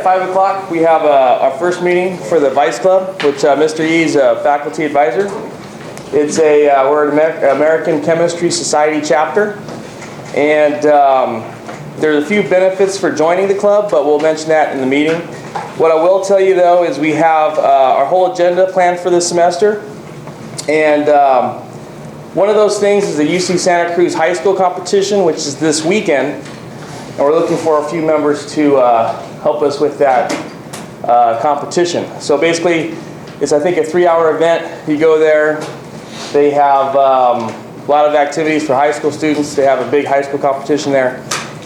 5 o'clock, we have our first meeting for the Vice Club, which Mr. E is a faculty advisor. It's we're an American Chemistry Society chapter, and there's a few benefits for joining the club, but we'll mention that in the meeting. What I will tell you though is we have our whole agenda planned for this semester, and one of those things is the UC Santa Cruz High School competition, which is this weekend, and we're looking for a few members to help us with that competition. So basically, it's I think a 3-hour event. You go there, they have a lot of activities for high school students. They have a big high school competition there.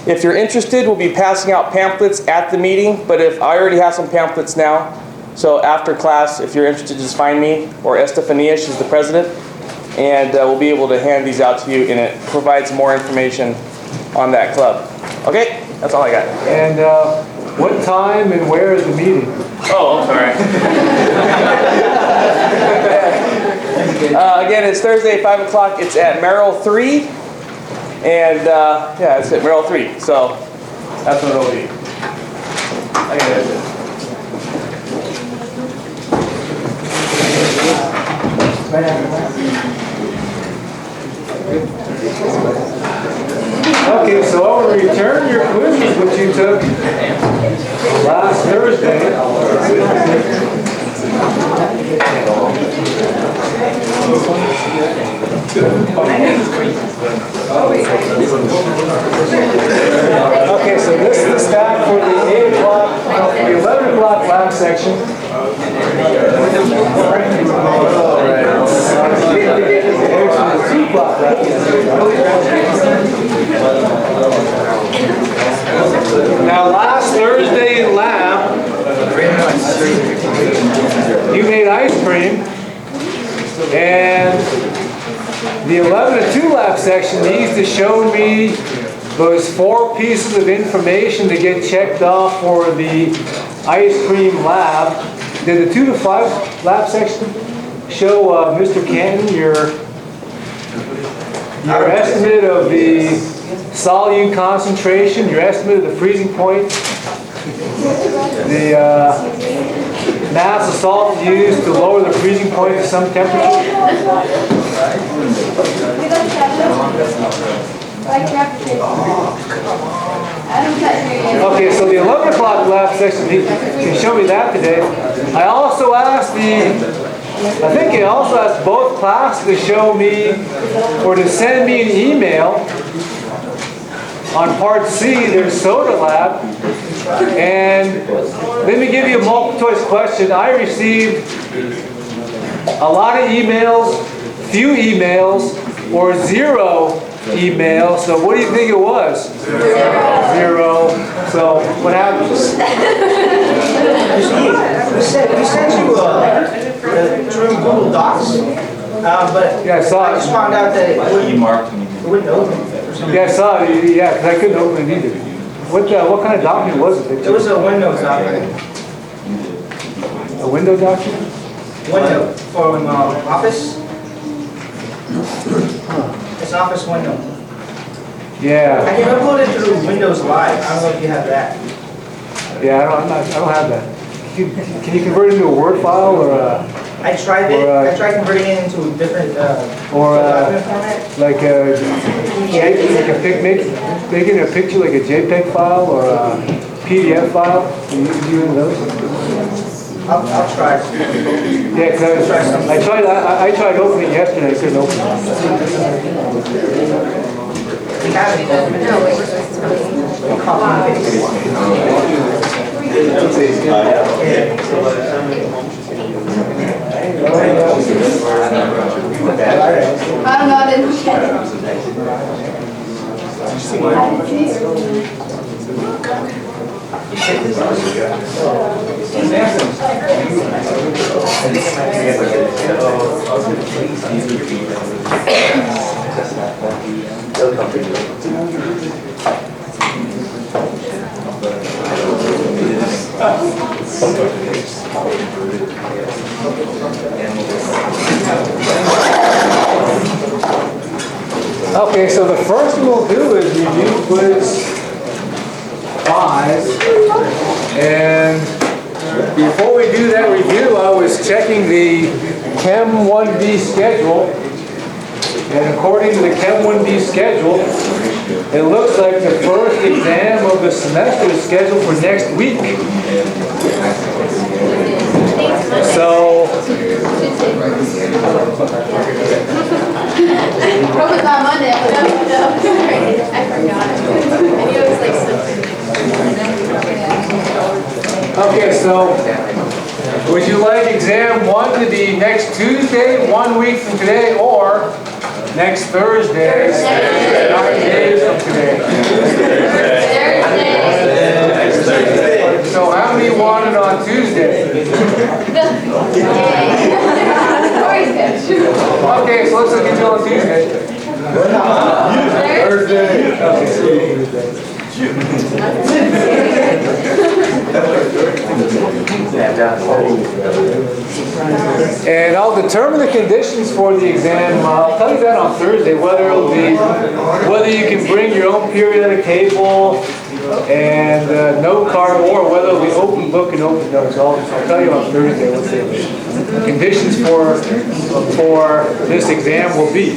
If you're interested, we'll be passing out pamphlets at the meeting, but if I already have some pamphlets now, so after class, if you're interested, just find me, or Estefania, she's the president, and we'll be able to hand these out to you, and it provides more information on that club. Okay, that's all I got. And what time and where is the meeting? Oh, I'm sorry. Again, it's Thursday, 5 o'clock. It's at Merrill 3. And yeah, it's at Merrill 3. So that's what it'll be. I got it. Okay, so I will return your quizzes which you took last Thursday. Okay, so this is the staff for the 8 o'clock, the 11 o'clock lab section. Now, last Thursday in lab, you made ice cream, and the 11 to 2 lab section needs to show me those 4 pieces of information to get checked off for the ice cream lab. Did the 2 to 5 lab section show Mr. Canton your estimate of the solute concentration, your estimate of the freezing point, the mass of salt used to lower the freezing point to some temperature? Okay, so the 11 o'clock lab section, he can show me that today. I also asked I think I also asked both classes to show me, or to send me an email on part C, their soda lab. And let me give you a multiple choice question. I received a lot of emails, few emails, or 0 emails. So what do you think it was? 0. So what happened? We sent you through Google Docs, but yeah, I saw I just found out that it wouldn't open. Yeah, I saw it. Yeah, because I couldn't open it either. What kind of document was it? It was a Windows document. A window document? Window for Office. It's Office window. Yeah. I can upload it through Windows Live. I don't know if you have that. Yeah, I don't have that. Can you convert it into a Word file or a? I tried it. I tried converting it into a different document format. Like making a picture like a JPEG file or a PDF file. Can you use those? I'll try. Yeah, because I tried opening it yesterday. I couldn't open it. We have it. I don't know, I didn't get Okay, so the first thing we'll do is review quiz 5, and Before we do that review, I was checking the Chem1B schedule. And according to the Chem1B schedule, it looks like the first exam of the semester is scheduled for next week. So, Hope it's on Monday. No. I forgot. I knew it was like something. okay, so would you like exam 1 to be next Tuesday, 1 week from today, or next Thursday, 9 days from today? Thursday. So how many wanted on Tuesday? Okay, so let's look at you on Tuesday. And I'll determine the conditions for the exam. I'll tell you that on Thursday, whether you can bring your own periodic table and note card, or whether it'll be open book and open notes. I'll tell you on Thursday what the conditions for this exam will be.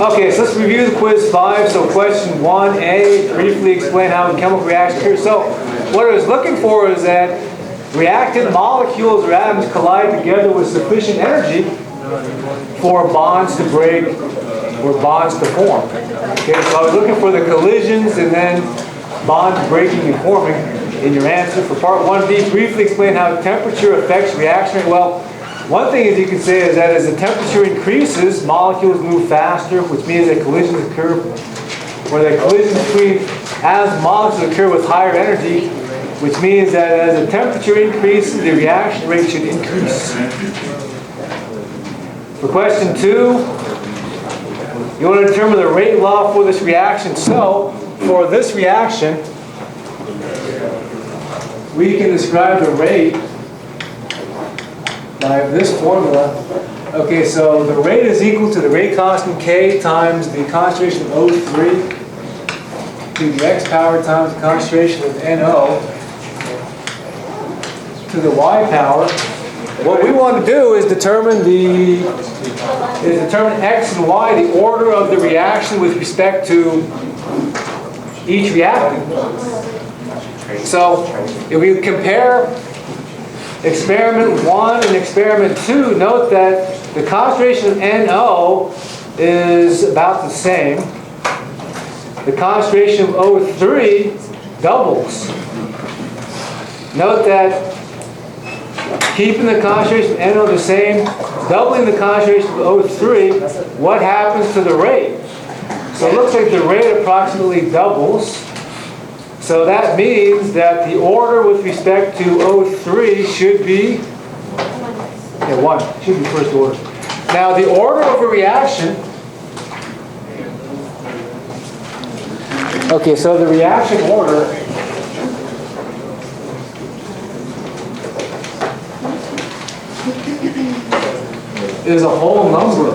Okay, so let's review the quiz 5. So question 1A, briefly explain how a chemical reaction occurs. So what I was looking for is that reactant molecules or atoms collide together with sufficient energy for bonds to break or bonds to form. Okay, so I was looking for the collisions and then bonds breaking and forming in your answer. For part 1B, briefly explain how temperature affects reaction rate. Well, one thing is you can say is that as the temperature increases, molecules move faster, which means that collisions occur, or that collisions between atoms molecules occur with higher energy, which means that as the temperature increases, the reaction rate should increase. For question 2, you want to determine the rate law for this reaction. So, for this reaction, we can describe the rate by this formula. Okay, so the rate is equal to the rate constant K times the concentration of O3 to the X power times the concentration of NO to the Y power. What we want to do is determine X and Y, the order of the reaction with respect to each reactant. So if we compare experiment 1 and experiment 2, note that the concentration of NO is about the same. The concentration of O3 doubles. Note that keeping the concentration of NO the same, doubling the concentration of O3, what happens to the rate? So it looks like the rate approximately doubles. So that means that the order with respect to O3 should be 1. Should be first order. Now the order of a reaction. Okay, so the reaction order is a whole number.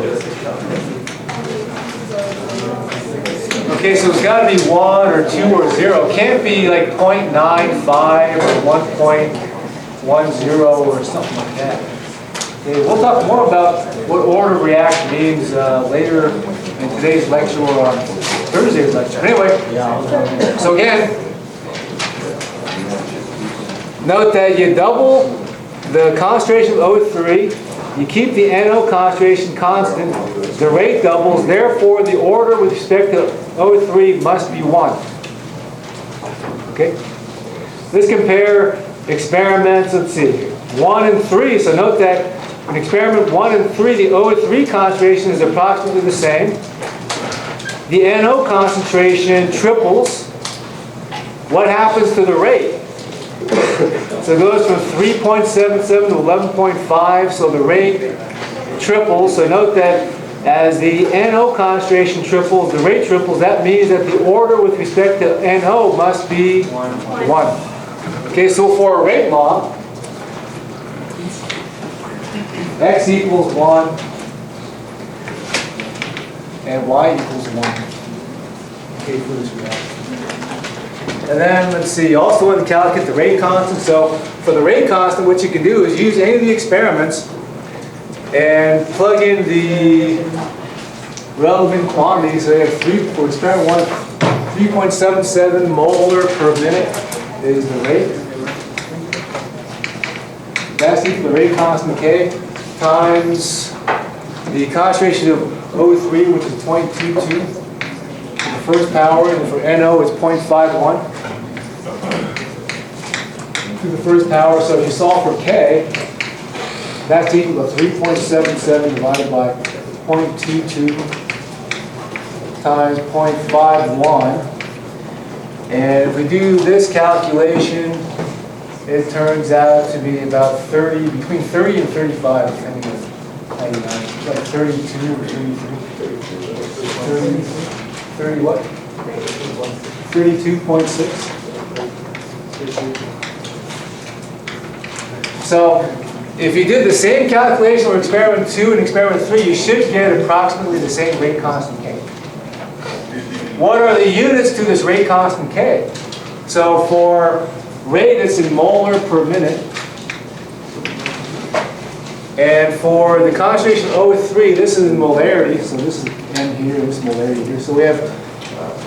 Okay, so it's got to be 1 or 2 or 0. It can't be like 0.95 or 1.10 or something like that. Okay, we'll talk more about what order reaction means later in today's lecture or on Thursday's lecture. Anyway, so again, note that you double the concentration of O3, you keep the NO concentration constant, the rate doubles, therefore the order with respect to O3 must be 1. Okay? Let's compare experiments, let's see, 1 and 3. So note that in experiment 1 and 3, the O3 concentration is approximately the same. The NO concentration triples. What happens to the rate? So it goes from 3.77 to 11.5, so the rate triples. So note that as the NO concentration triples, the rate triples. That means that the order with respect to NO must be 1. Okay, so for a rate law, X equals 1 and Y equals 1. Okay, for this reaction. And then, let's see, you also want to calculate the rate constant. So for the rate constant, what you can do is use any of the experiments and plug in the relevant quantities. So you have for experiment 1, 3.77 molar per minute is the rate. That's equal to the rate constant K times the concentration of O3, which is 0.22. The first power, and for NO it's 0.51 to the first power. So if you solve for K, that's equal to 3.77 divided by 0.22 times 0.51. And if we do this calculation, it turns out to be about between 30 and 35, depending on how you know. It's like 32 or 33. 30 what? 32.6. So if you did the same calculation for experiment 2 and experiment 3, you should get approximately the same rate constant K. What are the units to this rate constant K? So for rate, it's in molar per minute. And for the concentration O3, this is in molarity. So this is M here, this is molarity here. So we have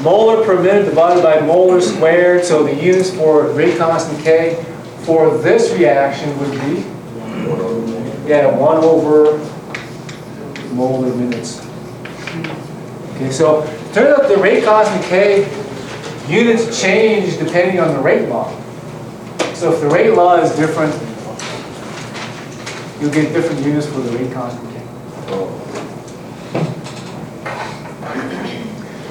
molar per minute divided by molar squared. So the units for rate constant K for this reaction would be 1 over molar minutes. Okay, so it turns out the rate constant K units change depending on the rate law. So if the rate law is different, you'll get different units for the rate constant K.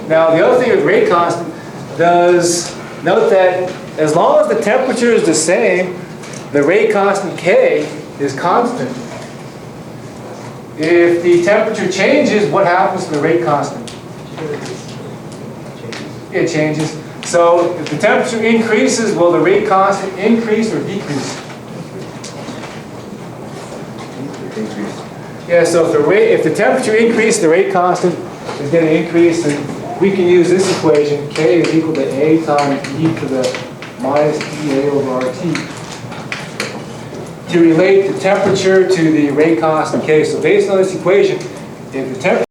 Now the other thing with rate constant does note that as long as the temperature is the same, the rate constant K is constant. If the temperature changes, what happens to the rate constant? It changes. So if the temperature increases, will the rate constant increase or decrease? Yeah, so if the temperature increases, the rate constant is going to increase, and we can use this equation, K is equal to A times e to the minus EA over RT, to relate the temperature to the rate constant K. So based on this equation, if the temperature